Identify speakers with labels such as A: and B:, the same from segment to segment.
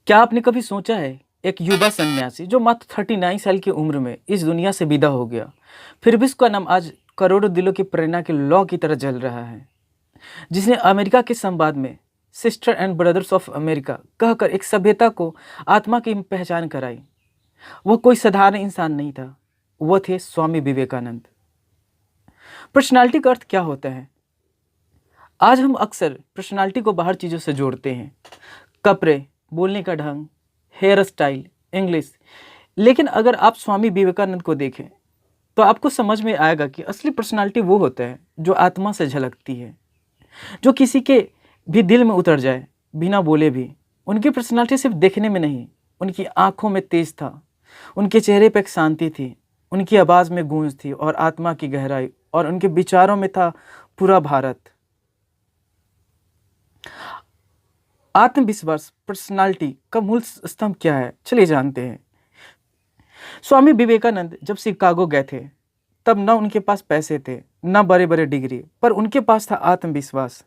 A: क्या आपने कभी सोचा है, एक युवा सन्यासी जो मात्र 39 साल की उम्र में इस दुनिया से विदा हो गया, फिर भी उसका नाम आज करोड़ों दिलों की प्रेरणा के लौ की तरह जल रहा है। जिसने अमेरिका के संवाद में sister and brothers of America कहकर एक सभ्यता को आत्मा की पहचान कराई। वह कोई साधारण इंसान नहीं था, वह थे स्वामी विवेकानंद। पर्सनालिटी का अर्थ क्या होता है? आज हम अक्सर पर्सनालिटी को बाहर चीज़ों से जोड़ते हैं, कपड़े, बोलने का ढंग, हेयर स्टाइल, इंग्लिश। लेकिन अगर आप स्वामी विवेकानंद को देखें तो आपको समझ में आएगा कि असली पर्सनालिटी वो होता है जो आत्मा से झलकती है, जो किसी के भी दिल में उतर जाए बिना बोले भी। उनकी पर्सनालिटी सिर्फ देखने में नहीं, उनकी आंखों में तेज था, उनके चेहरे पर एक शांति थी, उनकी आवाज़ में गूंज थी और आत्मा की गहराई, और उनके विचारों में था पूरा भारत। आत्मविश्वास पर्सनालिटी का मूल स्तंभ क्या है, चलिए जानते हैं। स्वामी विवेकानंद जब शिकागो गए थे तब न उनके पास पैसे थे, न बड़े बड़े डिग्री, पर उनके पास था आत्मविश्वास।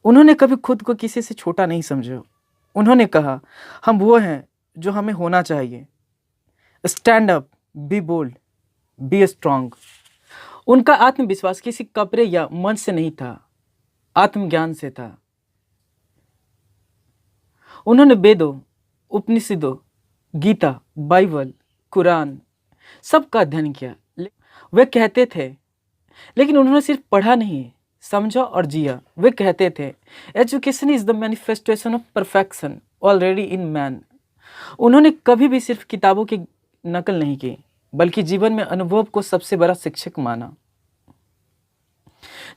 A: उन्होंने कभी खुद को किसी से छोटा नहीं समझा। उन्होंने कहा, हम वो हैं जो हमें होना चाहिए। Stand up, be bold, be strong. उनका आत्मविश्वास किसी कपड़े या मंच से नहीं था, आत्मज्ञान से था। उन्होंने वेदों, उपनिषदों, गीता, बाइबल, कुरान सबका अध्ययन किया। वे कहते थे, लेकिन उन्होंने सिर्फ पढ़ा नहीं, समझा और जिया। वे कहते थे, education is the manifestation of perfection already in man. उन्होंने कभी भी सिर्फ किताबों की नकल नहीं की, बल्कि जीवन में अनुभव को सबसे बड़ा शिक्षक माना।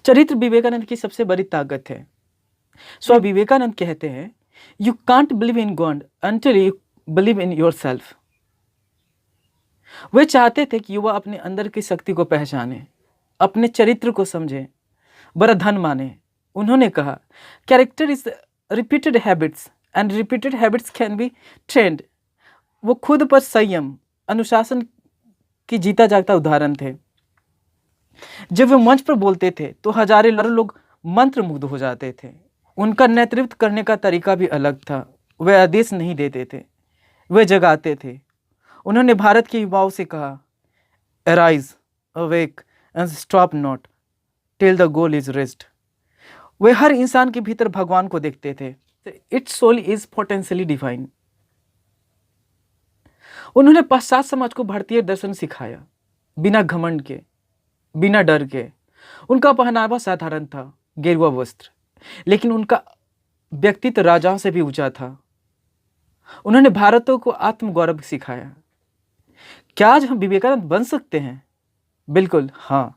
A: चरित्र विवेकानंद की सबसे बड़ी ताकत है। स्वामी विवेकानंद कहते हैं, you can't believe in God until you believe in yourself. वे चाहते थे कि युवा अपने अंदर की शक्ति को पहचाने, अपने चरित्र को समझे, बड़ा धन माने। उन्होंने कहा, character is repeated habits and repeated habits can be trend. वो खुद पर संयम, अनुशासन की जीता जागता उदाहरण थे। जब वे मंच पर बोलते थे तो हजारों लोग मंत्रमुग्ध हो जाते थे। उनका नेतृत्व करने का तरीका भी अलग था। वे आदेश नहीं देते थे, वे जगाते थे। उन्होंने भारत के युवाओं से कहा, arise, awake and stop not till the goal is reached. वे हर इंसान के भीतर भगवान को देखते थे। Its soul is potentially divine. उन्होंने पाश्चात्य समाज को भारतीय दर्शन सिखाया, बिना घमंड के, बिना डर के। उनका पहनावा साधारण था, गेरुआ वस्त्र, लेकिन उनका व्यक्तित्व राजाओं से भी ऊंचा था। उन्होंने भारतीयों को आत्मगौरव सिखाया। क्या आज हम विवेकानंद बन सकते हैं? बिल्कुल हाँ।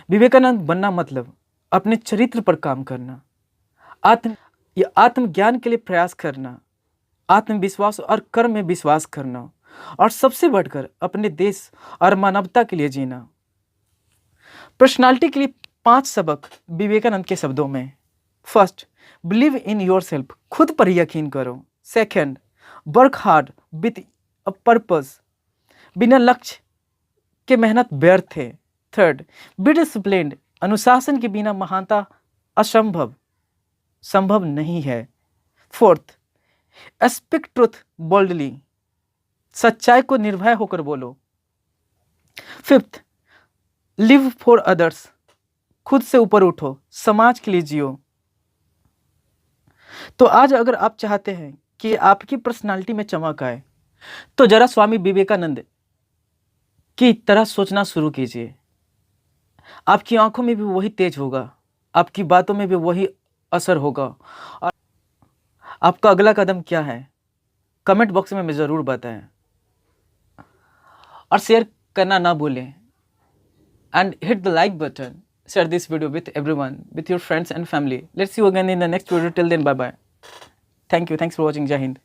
A: विवेकानंद बनना मतलब अपने चरित्र पर काम करना, आत्मज्ञान के लिए प्रयास करना, आत्मविश्वास और कर्म में विश्वास करना, और सबसे बढ़कर अपने देश और मानवता के लिए जीना। पर्सनालिटी के लिए 5 सबक विवेकानंद के शब्दों में। First, believe in your self, खुद पर यकीन करो। Second, work hard with a purpose, बिना लक्ष्य के मेहनत व्यर्थ है। थर्ड, बी डिसिप्लिन्ड, अनुशासन के बिना महानता संभव नहीं है। फोर्थ, स्पीक ट्रुथ बोल्डली, सच्चाई को निर्भय होकर बोलो। फिफ्थ, लिव फॉर अदर्स, खुद से ऊपर उठो, समाज के लिए जियो। तो आज अगर आप चाहते हैं कि आपकी पर्सनालिटी में चमक आए, तो जरा स्वामी विवेकानंद की तरह सोचना शुरू कीजिए। आपकी आंखों में भी वही तेज होगा, आपकी बातों में भी वही असर होगा। और आपका अगला कदम क्या है, कमेंट बॉक्स में ज़रूर बताएं, और शेयर करना ना भूलें। And hit the like button, share this video with everyone, with your friends and family. Let's see you again in the next video. Till then, bye bye. Thank you. Thanks for watching. Jai Hind.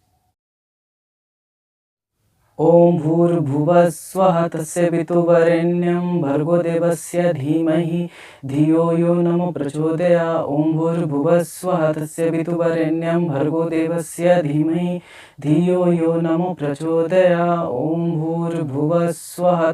B: ओम भूर्भुवः स्वः तस्य पितुर्वरेण्यं भर्गो देवस्य धीमहि धियो यो नमो प्रचोदयात्। ओम भूर्भुवः स्वः तस्य पितुर्वरेण्यं भर्गो देवस्य धीमहि धियो यो नमो प्रचोदयात्। ओम भूर्भुवः स्वः